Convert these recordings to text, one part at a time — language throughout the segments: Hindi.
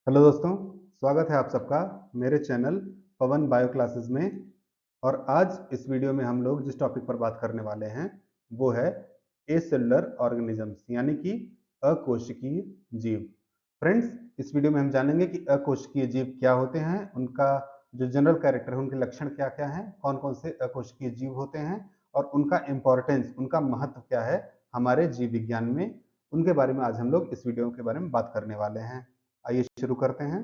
हेलो दोस्तों, स्वागत है आप सबका मेरे चैनल पवन बायो क्लासेस में। और आज इस वीडियो में हम लोग जिस टॉपिक पर बात करने वाले हैं वो है एसेलुलर ऑर्गेनिजम्स यानी कि अकोशिकीय जीव। फ्रेंड्स, इस वीडियो में हम जानेंगे कि अकोशिकीय जीव क्या होते हैं, उनका जो जनरल कैरेक्टर है, उनके लक्षण क्या क्या हैं, कौन कौन से अकोशिकीय जीव होते हैं और उनका इम्पोर्टेंस, उनका महत्व क्या है हमारे जीव विज्ञान में। उनके बारे में आज हम लोग इस वीडियो के बारे में बात करने वाले हैं। आइए शुरू करते हैं।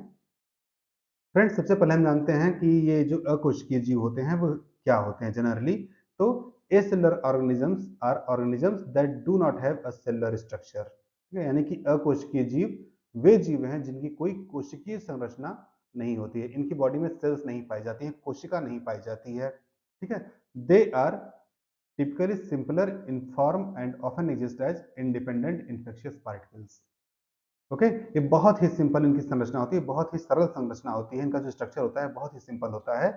फ्रेंड्स, सबसे पहले हम जानते हैं कि ये जो अकोशिकीय जीव होते हैं वो क्या होते हैं जनरली। तो acellular organisms are organisms that do not have a cellular structure. ठीक है, यानी कि अकोशिकीय जीव वे जीव हैं जिनकी कोई कोशिकीय संरचना नहीं होती है, इनकी बॉडी में सेल्स नहीं पाई जाती हैं, कोशिका नहीं पाई जाती है। ठीक है, they are typically simpler in form and often exist as independent infectious particles. Okay, ये बहुत ही सिंपल इनकी संरचना होती है, बहुत ही सरल संरचना होती है। इनका जो स्ट्रक्चर होता है बहुत ही सिंपल होता है।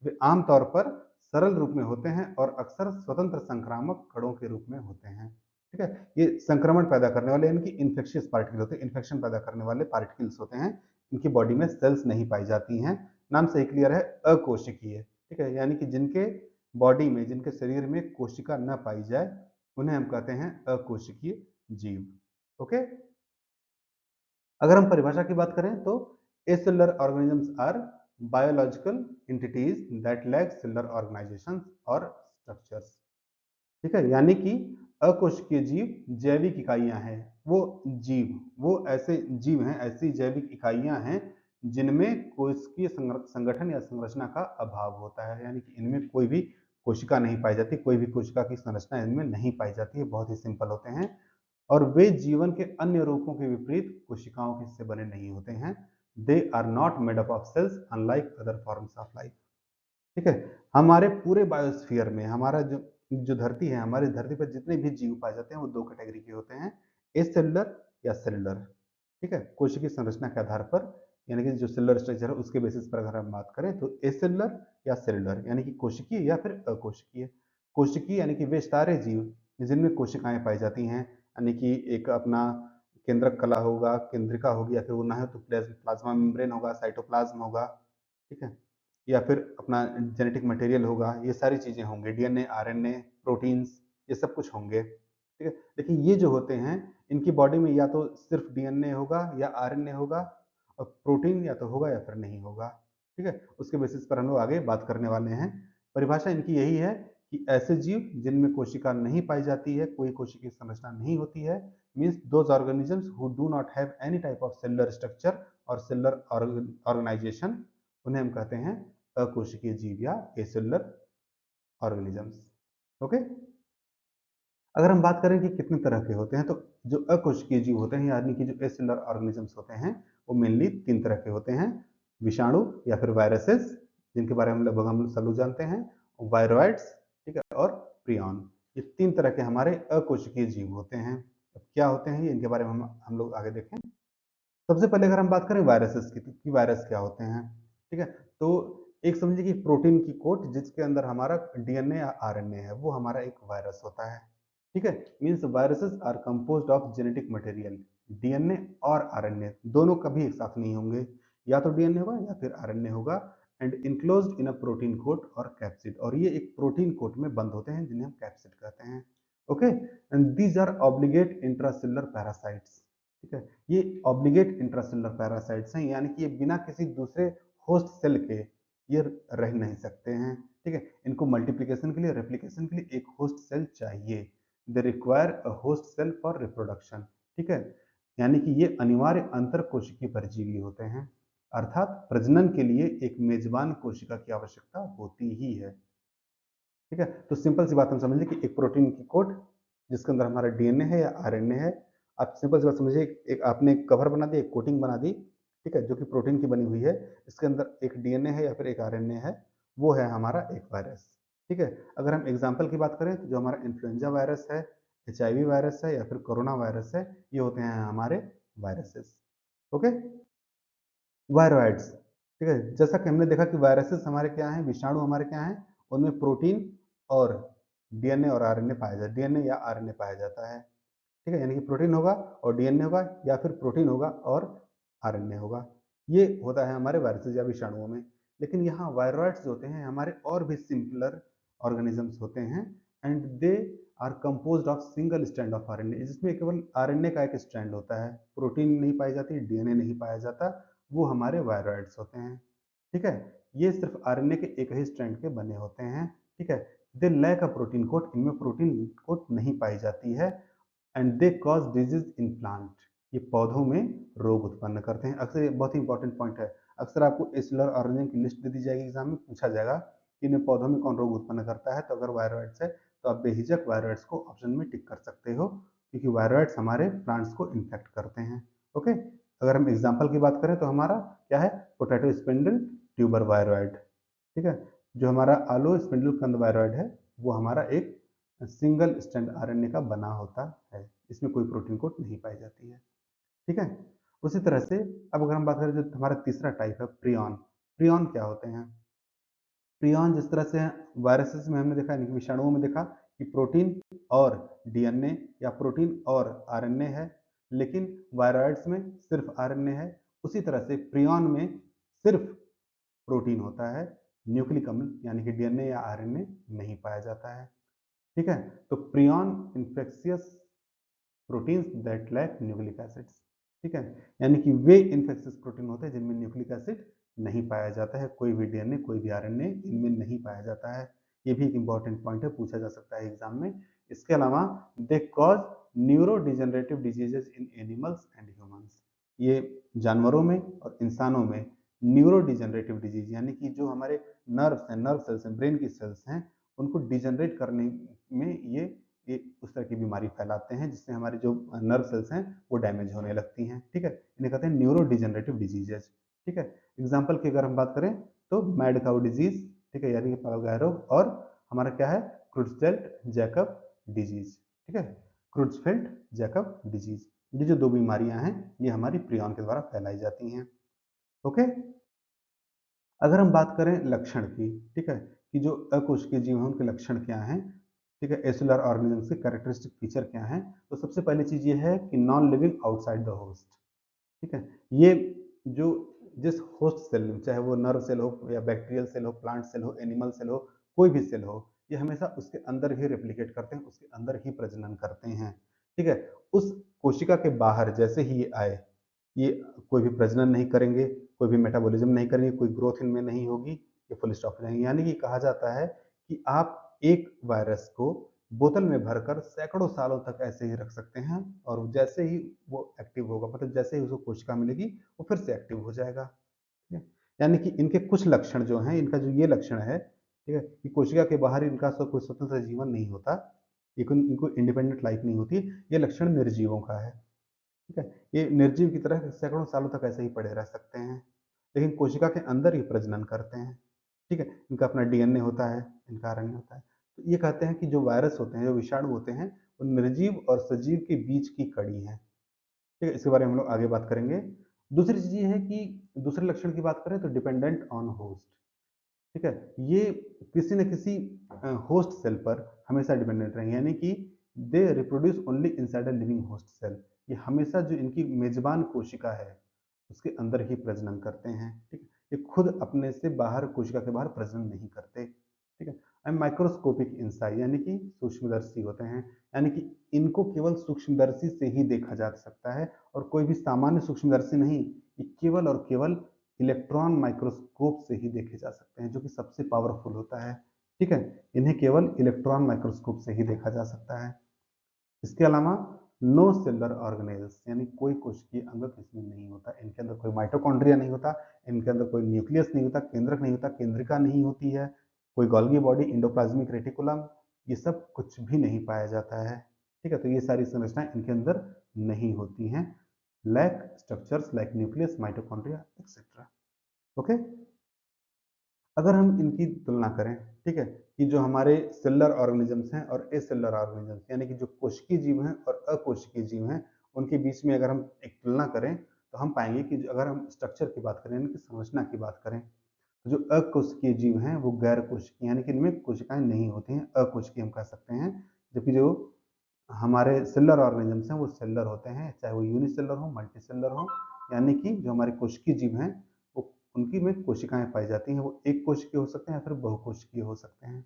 वे आमतौर पर सरल रूप में होते हैं और अक्सर स्वतंत्र संक्रामक कणों के रूप में होते हैं। ठीक है, ये संक्रमण पैदा करने वाले इनकी इन्फेक्शियस पार्टिकल होते हैं, इन्फेक्शन पैदा करने वाले पार्टिकल्स होते हैं। इनकी बॉडी में सेल्स नहीं पाई जाती हैं। नाम से ही क्लियर है, अकोशिकीय। ठीक है, यानी कि जिनके बॉडी में, जिनके शरीर में कोशिका न पाई जाए उन्हें हम कहते हैं अकोशिकीय जीव। ओके, अगर हम परिभाषा की बात करें तो acellular organisms are biological entities that lack cellular organisations और स्ट्रक्चर्स। ठीक है, यानी कि अकोशिकीय जीव जैविक इकाइयां हैं। वो जीव, वो ऐसे जीव हैं, ऐसी जैविक इकाइयां हैं जिनमें कोशिकीय संगठन या संरचना का अभाव होता है, यानी कि इनमें कोई भी कोशिका नहीं पाई जाती, कोई भी कोशिका की संरचना इनमें नहीं पाई जाती है। बहुत ही सिंपल होते हैं और वे जीवन के अन्य रूपों के विपरीत कोशिकाओं के से बने नहीं होते हैं। They are not made up of cells unlike other forms of life. ठीक है, हमारे पूरे बायोस्फीयर में हमारा जो जो धरती है, हमारी धरती पर जितने भी जीव पाए जाते हैं वो दो कैटेगरी के होते हैं, एसेलुलर या सेलुलर। ठीक है, कोशिकीय संरचना के आधार पर, यानी कि जो सेलुलर स्ट्रक्चर है उसके बेसिस पर अगर हम बात करें तो एसेलुलर या सेलुलर, यानी कि कोशिकीय या फिर अकोशिकीय। कोशिकीय यानी कि वे सारे जीव जिनमें कोशिकाएं पाई जाती हैं, यानी कि एक अपना केंद्रक कला होगा, केंद्रिका होगी, या फिर वो ना हो तो प्लाज्मा मेम्ब्रेन होगा, साइटोप्लाज्म होगा। ठीक है, या फिर अपना जेनेटिक मटेरियल होगा, ये सारी चीजें होंगे, डीएनए, आरएनए, प्रोटीन्स, ये सब कुछ होंगे। ठीक है, लेकिन ये जो होते हैं इनकी बॉडी में या तो सिर्फ डीएनए होगा या आरएनए होगा, और प्रोटीन या तो होगा या फिर नहीं होगा। ठीक है, उसके बेसिस पर हम लोग आगे बात करने वाले हैं। परिभाषा इनकी यही है कि ऐसे जीव जिनमें कोशिका नहीं पाई जाती है, कोई कोशिकीय संरचना नहीं होती है, means those organisms who do not have any type of cellular structure और सेलुलर ऑर्गेनाइजेशन, उन्हें हम कहते हैं अकोशिकीय जीव या एसेलुलर ऑर्गेनिजम्स। ओके, अगर हम बात करें कि कितने तरह के होते हैं तो जो अकोशिकीय जीव होते हैं, यानी कि जो एसेलुलर ऑर्गेनिजम्स होते हैं, वो मेनली तीन तरह के होते हैं। विषाणु या फिर वायरसेस, जिनके बारे में लगभग हम सब लोग जानते हैं, वायरॉइड्स, ठीक है, और प्रियॉन। ये तीन तरह के हमारे अकोशिकीय जीव होते हैं। अब क्या होते हैं ये, इनके बारे में हम लोग आगे देखें। सबसे पहले अगर हम बात करें वायरसेस की, तो कि वायरस क्या होते हैं। ठीक है, तो एक समझिए कि प्रोटीन की कोट जिसके अंदर हमारा डीएनए या आरएनए है, वो हमारा एक वायरस होता है। ठीक है, means viruses are composed of genetic material. DNA और आरएनए दोनों कभी एक साथ नहीं होंगे, या तो डीएनए होगा या फिर आरएनए होगा, and enclosed in a protein coat और कैप्सिड, और ये एक प्रोटीन कोट में बंद होते हैं जिन्हें हम कैप्सिड कहते हैं। Okay, and these are obligate intracellular parasites. ठीक है, ये ऑब्लिगेट इंट्रासेलुलर पैरासाइट्स हैं, यानी कि ये बिना किसी दूसरे होस्ट सेल के ये रह नहीं सकते हैं। ठीक है, इनको मल्टीप्लिकेशन के लिए, रेप्लिकेशन के लिए एक होस्ट सेल चाहिए। They require a host cell for reproduction. ठीक है, यानी कि ये अनिवार्य अंतर कोशिकीय परजीवी होते हैं, अर्थात प्रजनन के लिए एक मेजबान कोशिका की आवश्यकता होती ही है। ठीक है, तो सिंपल सी बात हम समझिए कि एक प्रोटीन की कोट जिसके अंदर हमारा डीएनए है या आरएनए है। आप सिंपल सी बात समझिए, एक आपने कवर बना दी, एक कोटिंग बना दी, ठीक है, जो कि प्रोटीन की बनी हुई है। इसके अंदर एक डीएनए है या फिर एक आरएनए है, वो है हमारा एक वायरस। ठीक है, अगर हम एग्जाम्पल की बात करें तो जो हमारा इन्फ्लुएंजा वायरस है, एचआईवी वायरस है या फिर कोरोना वायरस है, ये होते हैं हमारे वायरसेस। Okay, viroids. ठीक है, जैसा कि हमने देखा कि वायरसेस हमारे क्या हैं, विषाणु हमारे क्या हैं, उनमें प्रोटीन और डीएनए और आरएनए पाया जाता है, डीएनए या आरएनए पाया जाता है। ठीक है, यानी कि प्रोटीन होगा और डीएनए होगा, या फिर प्रोटीन होगा और आरएनए होगा। ये होता है हमारे वायरसेस या विषाणुओं में। लेकिन यहाँ वायरॉइड्स होते हैं हमारे और भी सिंपलर ऑर्गेनिजम्स होते हैं, and they are composed of single strand of RNA, जिसमें केवल आरएनए का एक स्ट्रैंड होता है, प्रोटीन नहीं पाई जाती, डीएनए नहीं पाया जाता, वो हमारे वायरॉइड्स होते हैं। ठीक है, ये सिर्फ आरएनए के एक ही स्ट्रैंड के बने होते हैं। ठीक है, they lack a protein coat, इनमें प्रोटीन कोट नहीं पाई जाती है, and they cause disease in plant, ये पौधों में रोग उत्पन्न करते हैं। अक्सर ये बहुत ही इंपॉर्टेंट पॉइंट है, अक्सर आपको एसेलुलर ऑर्गेनिज्म की लिस्ट दे दी जाएगी एग्जाम में, पूछा जाएगा कि इन पौधों में कौन रोग उत्पन्न करता है, तो अगर वायरॉइड्स है तो आप बेहिचक वायरॉइड्स को ऑप्शन में टिक कर सकते हो, क्योंकि वायरॉइड्स हमारे प्लांट्स को इन्फेक्ट करते हैं। ओके, अगर हम एग्जाम्पल की बात करें तो हमारा क्या है, पोटैटो स्पिंडल ट्यूबर वायरॉइड। ठीक है, जो हमारा आलू स्पिंडल कंद वायरॉइड है वो हमारा एक सिंगल स्ट्रैंड आरएनए का बना होता है, इसमें कोई प्रोटीन कोट नहीं पाई जाती है। ठीक है, उसी तरह से अब अगर हम बात करें जो हमारा तीसरा टाइप है प्रियॉन, प्रियॉन क्या होते हैं? प्रियॉन जिस तरह से वायरसेस में हमने देखा, विषाणुओं में देखा कि प्रोटीन और डीएनए या प्रोटीन और आरएनए है, लेकिन वायरॉइड्स में सिर्फ आरएनए है। उसी तरह से प्रियॉन में सिर्फ प्रोटीन होता है, न्यूक्लिक अम्ल यानी कि डीएनए या आरएनए नहीं पाया जाता है। ठीक है, तो prion infectious proteins that lack nucleic acids. ठीक है, यानी कि वे इन्फेक्शियस प्रोटीन होते हैं जिनमें न्यूक्लिक एसिड नहीं पाया जाता है, कोई भी डीएनए कोई भी आरएनए इनमें नहीं पाया जाता है। ये भी एक इंपॉर्टेंट पॉइंट है, पूछा जा सकता है एग्जाम में। इसके अलावा they cause neuro degenerative diseases in animals and humans, ये जानवरों में और इंसानों में न्यूरो डिजेनरेटिव डिजीज यानी कि जो हमारे नर्व्स हैं, नर्व सेल्स हैं, ब्रेन की सेल्स हैं, उनको डिजेनरेट करने में ये उस तरह की बीमारी फैलाते हैं जिससे हमारी जो नर्व सेल्स हैं वो डैमेज होने लगती हैं। ठीक है, इन्हें कहते हैं न्यूरो डिजेनरेटिव डिजीजेज। ठीक है, एग्जाम्पल की अगर हम बात करें तो मैड काउ डिजीज, ठीक है, यानी कि पागल गाय रोग, और हमारा क्या है, क्रुट्सफेल्ट जैकब डिजीज। ठीक है, क्रुट्सफेल्ट जैकब डिजीज, ये जो दो बीमारियां हैं ये हमारी प्रियॉन के द्वारा फैलाई जाती हैं। ओके, अगर हम बात करें लक्षण की, ठीक है, कि जो अकोशिकीय जीव हैं उनके लक्षण क्या हैं, ठीक है, एसेलुलर ऑर्गेनिजम्स के कैरेक्टरिस्टिक फीचर क्या हैं, तो सबसे पहली चीज ये है कि non living outside the host. ठीक है, ये जो जिस होस्ट सेल, चाहे वो नर्व सेल हो या बैक्टीरियल सेल हो, प्लांट सेल हो, एनिमल सेल हो, कोई भी सेल हो, ये हमेशा उसके अंदर ही रेप्लिकेट करते हैं, उसके अंदर ही प्रजनन करते हैं। ठीक है, उस कोशिका के बाहर जैसे ही ये आए, ये कोई भी प्रजनन नहीं करेंगे, कोई भी मेटाबॉलिज्म नहीं करेंगे, कोई ग्रोथ इनमें नहीं होगी, ये फुल स्टॉप हो जाएंगे। यानी कि कहा जाता है कि आप एक वायरस को बोतल में भरकर सैकड़ों सालों तक ऐसे ही रख सकते हैं, और जैसे ही वो एक्टिव होगा, मतलब जैसे ही उसको कोशिका मिलेगी वो फिर से एक्टिव हो जाएगा। ठीक है, यानी कि इनके कुछ लक्षण जो हैं, इनका जो ये लक्षण है, ठीक है, कि कोशिका के बाहर इनका कोई स्वतंत्र जीवन नहीं होता, इनको इंडिपेंडेंट लाइफ नहीं होती, ये लक्षण निर्जीवों का है। ठीक है, ये निर्जीव की तरह सैकड़ों सालों तक ऐसे ही पड़े रह सकते हैं, लेकिन कोशिका के अंदर ही प्रजनन करते हैं। ठीक है, इनका अपना डीएनए होता है, इनका आरएनए होता है। तो ये कहते हैं कि जो वायरस होते हैं, जो विषाणु होते हैं, वो निर्जीव और सजीव के बीच की कड़ी है। ठीक है, इसके बारे में हम लोग आगे बात करेंगे। दूसरी चीज ये है कि दूसरे लक्षण की बात करें तो डिपेंडेंट ऑन होस्ट। ठीक है, ये किसी न किसी होस्ट सेल पर हमेशा डिपेंडेंट रहेंगे, यानी कि they reproduce only inside a living host cell, ये हमेशा जो इनकी मेजबान कोशिका है उसके अंदर ही प्रजनन करते हैं। ठीक है, ये खुद अपने से बाहर, कोशिका के बाहर प्रजनन नहीं करते। ठीक है, एंड माइक्रोस्कोपिक इंसाई यानी कि सूक्ष्मदर्शी होते हैं, यानी कि इनको केवल सूक्ष्मदर्शी से ही देखा जा सकता है, और कोई भी सामान्य सूक्ष्मदर्शी नहीं, ये केवल और केवल इलेक्ट्रॉन माइक्रोस्कोप से ही देखे जा सकते हैं, जो कि सबसे पावरफुल होता है। ठीक है, इन्हें केवल इलेक्ट्रॉन माइक्रोस्कोप से ही देखा जा सकता है। इसके अलावा नो सेलुलर ऑर्गेनेल्स, यानी कोई कोशिकीय अंगक इसमें नहीं होता, इनके अंदर कोई माइटोकॉन्ड्रिया नहीं होता, इनके अंदर कोई न्यूक्लियस नहीं होता, केंद्रक नहीं होता, केंद्रिका नहीं होती है, कोई गोल्गी बॉडी, इंडोप्लाज्मिक रेटिकुलम, ये सब कुछ भी नहीं पाया जाता है। ठीक है, तो ये सारी संरचनाएं इनके अंदर नहीं होती हैं, lack structures like nucleus, mitochondria etcetera. Okay, अगर हम इनकी तुलना करें, ठीक है, कि जो हमारे सेलुलर ऑर्गेनिजम्स हैं और एसेलुलर ऑर्गेनिजम्स, यानी कि जो कोशिकीय जीव हैं और अकोशिकीय जीव हैं, उनके बीच में अगर हम एक तुलना करें तो हम पाएंगे कि अगर हम स्ट्रक्चर की बात करें, इनकी संरचना की बात करें, तो जो अकोशिकीय जीव हैं वो गैर कोशिकीय, यानी कि इनमें कोशिकाएं नहीं होती हैं, अकोशिकीय हम कह सकते हैं। जबकि जो हमारे सेलुलर ऑर्गेनिजम्स हैं वो सेलुलर होते हैं, चाहे वो यूनिसेलुलर हो, मल्टीसेलुलर हो, यानी कि जो हमारे कोशिकीय जीव हैं वो उनकी में कोशिकाएं पाई जाती हैं, वो एक कोशिकीय हो सकते हैं या फिर बहुकोशिकीय हो सकते हैं।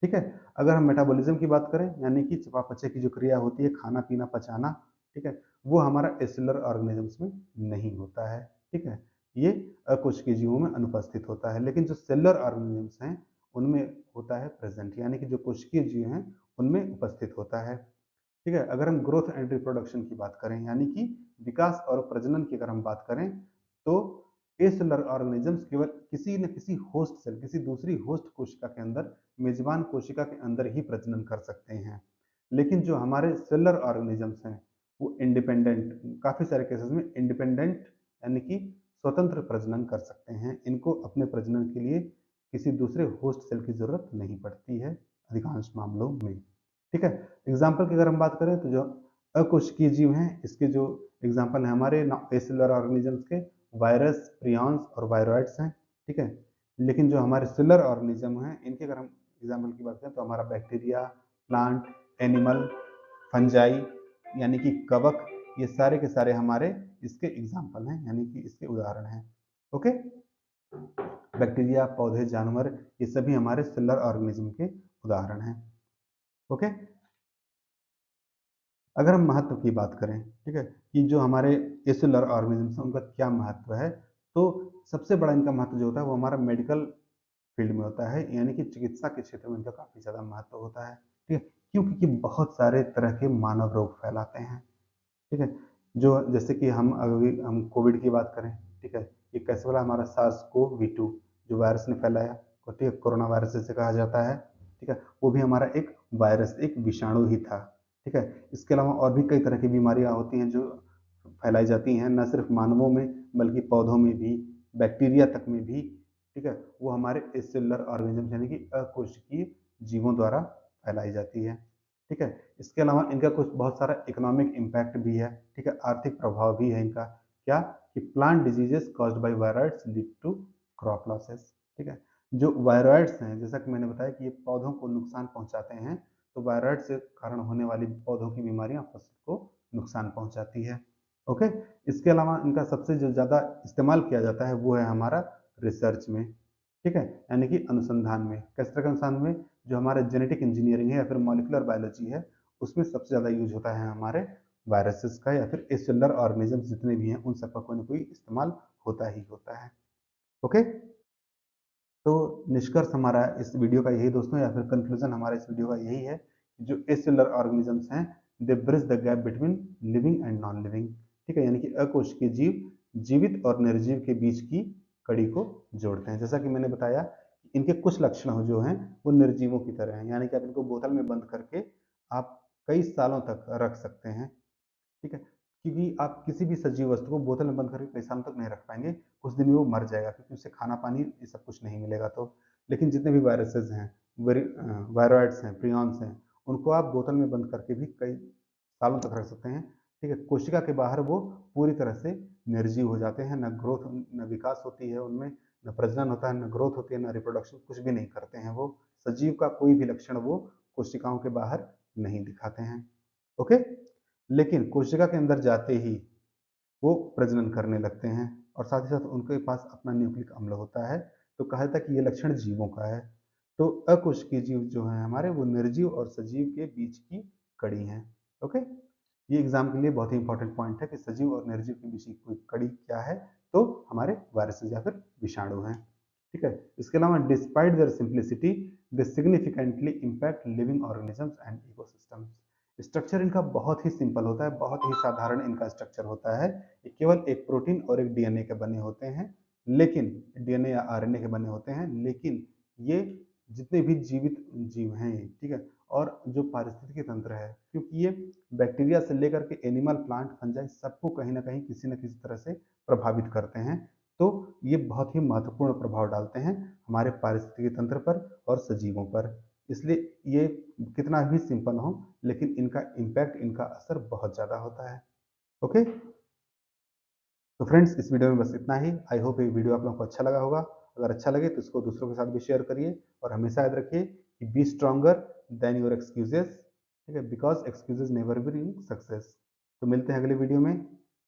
ठीक है। अगर हम मेटाबॉलिज्म की बात करें, यानी कि चयापचय की जो क्रिया होती है, खाना पीना पचाना, ठीक है, वो हमारा एसेलुलर ऑर्गेनिजम्स में नहीं होता है। ठीक है, ये अकोशिकीय जीवों में अनुपस्थित होता है, लेकिन जो सेलुलर ऑर्गेनिजम्स हैं उनमें होता है प्रेजेंट, यानी कि जो कोशिकीय जीव हैं उनमें उपस्थित होता है। ठीक है। अगर हम ग्रोथ एंड रिप्रोडक्शन की बात करें, यानी कि विकास और प्रजनन की अगर हम बात करें, तो एसेलुलर ऑर्गेनिजम्स केवल किसी न किसी होस्ट सेल, किसी दूसरी होस्ट कोशिका के अंदर, मेजबान कोशिका के अंदर ही प्रजनन कर सकते हैं। लेकिन जो हमारे सेलुलर ऑर्गेनिजम्स हैं वो इंडिपेंडेंट, काफी सारे केसेस में इंडिपेंडेंट यानी कि स्वतंत्र प्रजनन कर सकते हैं। इनको अपने प्रजनन के लिए किसी दूसरे होस्ट सेल की जरूरत नहीं पड़ती है अधिकांश मामलों में। ठीक है। एग्जाम्पल की अगर हम बात करें तो जो अकोशिकीय जीव हैं, इसके जो एग्जाम्पल हैं हमारे एसेलुलर ऑर्गेनिजम्स के, वायरस, प्रियॉन्स और वायरोइड्स हैं। ठीक है। लेकिन जो हमारे सेलुलर ऑर्गेनिज्म हैं, इनके अगर हम एग्जाम्पल की बात करें तो हमारा बैक्टीरिया, प्लांट, एनिमल, फंजाई यानी कि कवक, ये सारे के सारे हमारे इसके एग्जाम्पल हैं, यानी कि इसके उदाहरण हैं। ओके। बैक्टीरिया, पौधे, जानवर, ये सभी हमारे सेलुलर ऑर्गेनिज्म के उदाहरण हैं। ओके। अगर हम महत्व की बात करें, ठीक है, कि जो हमारे एसेलुलर ऑर्गेनिजम्स हैं उनका क्या महत्व है, तो सबसे बड़ा इनका महत्व जो होता है वो हमारा मेडिकल फील्ड में होता है, यानी कि चिकित्सा के क्षेत्र में इनका काफी ज्यादा महत्व होता है। ठीक है। क्योंकि ये बहुत सारे तरह के मानव रोग फैलाते हैं। ठीक है। जो जैसे कि हम अभी हम कोविड की बात करें, ठीक है, ये कैसे वाला हमारा SARS-CoV-2 जो वायरस ने फैलाया, ठीक है, कोरोना वायरस जिसे कहा जाता है, ठीक है, वो भी हमारा एक वायरस, एक विषाणु ही था। ठीक है। इसके अलावा और भी कई तरह की बीमारियां होती हैं जो फैलाई जाती हैं, न सिर्फ मानवों में बल्कि पौधों में भी, बैक्टीरिया तक में भी। ठीक है, वो हमारे एसेलुलर ऑर्गेनिज्म यानी कि अकोशिकीय जीवों द्वारा फैलाई जाती है। ठीक है। इसके अलावा इनका कुछ बहुत सारा इकोनॉमिक इम्पैक्ट भी है। ठीक है, आर्थिक प्रभाव भी है इनका। क्या कि plant diseases caused by viroids lead to crop losses. ठीक है। जो वायरॉइड्स हैं, जैसा कि मैंने बताया कि ये पौधों को नुकसान पहुंचाते हैं, तो वायरॉइड से कारण होने वाली पौधों की बीमारियां फसल को नुकसान पहुंचाती है। ओके। इसके अलावा इनका सबसे जो ज्यादा इस्तेमाल किया जाता है वो है हमारा रिसर्च में। ठीक है, यानी कि अनुसंधान में। किस तरह के अनुसंधान में? जो हमारे जेनेटिक इंजीनियरिंग है या फिर मॉलिकुलर बायोलॉजी है, उसमें सबसे ज़्यादा यूज होता है हमारे वायरसेस का, या फिर एसेलुलर ऑर्गेनिजम्स जितने भी हैं उन सबका कोई ना कोई इस्तेमाल होता ही होता है। ओके। तो निष्कर्ष हमारा इस वीडियो का यही दोस्तों, या फिर कंक्लूजन हमारा इस वीडियो का यही है कि जो एसेलुलर ऑर्गेनिजम्स हैं they bridge the gap between living and non living. ठीक है, यानी कि अकोशिकीय जीव जीवित और निर्जीव के बीच की कड़ी को जोड़ते हैं। जैसा कि मैंने बताया, इनके कुछ लक्षण जो हैं वो निर्जीवों की तरह हैं, यानी कि आप इनको बोतल में बंद करके आप कई सालों तक रख सकते हैं। ठीक है, क्योंकि आप किसी भी सजीव वस्तु को बोतल में बंद करके कई सालों तक नहीं रख पाएंगे, कुछ दिन में वो मर जाएगा, क्योंकि उसे खाना पानी ये सब कुछ नहीं मिलेगा। तो लेकिन जितने भी वायरसेस हैं, वायरॉइड्स हैं, प्रियॉन्स हैं, उनको आप बोतल में बंद करके भी कई सालों तक रख सकते हैं। ठीक है, कोशिका के बाहर वो पूरी तरह से निर्जीव हो जाते हैं, न ग्रोथ न विकास होती है उनमें, न प्रजनन होता है, न ग्रोथ होती है, न रिप्रोडक्शन, कुछ भी नहीं करते हैं वो। सजीव का कोई भी लक्षण वो कोशिकाओं के बाहर नहीं दिखाते हैं। ओके। लेकिन कोशिका के अंदर जाते ही वो प्रजनन करने लगते हैं, और साथ ही साथ उनके पास अपना न्यूक्लिक अम्ल होता है। तो कहा जाता है कि ये लक्षण जीवों का है। तो अकोशिकीय जीव जो हैं हमारे, वो निर्जीव और सजीव के बीच की कड़ी हैं। ओके। ये एग्जाम के लिए बहुत ही इंपॉर्टेंट पॉइंट है कि सजीव और निर्जीव के बीच की कोई कड़ी क्या है, तो हमारे वायरसेस या फिर विषाणु हैं। ठीक है। इसके अलावा despite there simplicity they significantly impact living organisms and ecosystems. Structure इनका बहुत ही सिंपल होता है, बहुत ही साधारण इनका स्ट्रक्चर होता है। ये केवल एक प्रोटीन और एक डीएनए के बने होते हैं, लेकिन डीएनए या आरएनए के बने होते हैं, लेकिन ये जितने भी जीवित जीव हैं, ठीक है, और जो पारिस्थितिकी तंत्र है, क्योंकि ये बैक्टीरिया से लेकर के एनिमल, प्लांट, फंजाई, सबको कहीं ना कहीं किसी न किसी तरह से प्रभावित करते हैं। तो ये बहुत ही महत्वपूर्ण प्रभाव डालते हैं हमारे पारिस्थितिकी तंत्र पर और सजीवों पर। इसलिए ये कितना भी सिंपल हो, लेकिन इनका इम्पैक्ट, इनका असर बहुत ज़्यादा होता है। ओके। तो फ्रेंड्स, इस वीडियो में बस इतना ही। आई होप ये वीडियो आप लोगों को अच्छा लगा होगा। अगर अच्छा लगे तो इसको दूसरों के साथ भी शेयर करिए, और हमेशा याद रखिए कि be stronger than your excuses. ठीक है, because excuses never bring success. तो मिलते हैं अगले वीडियो में।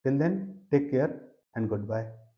Till then, take care. And good bye.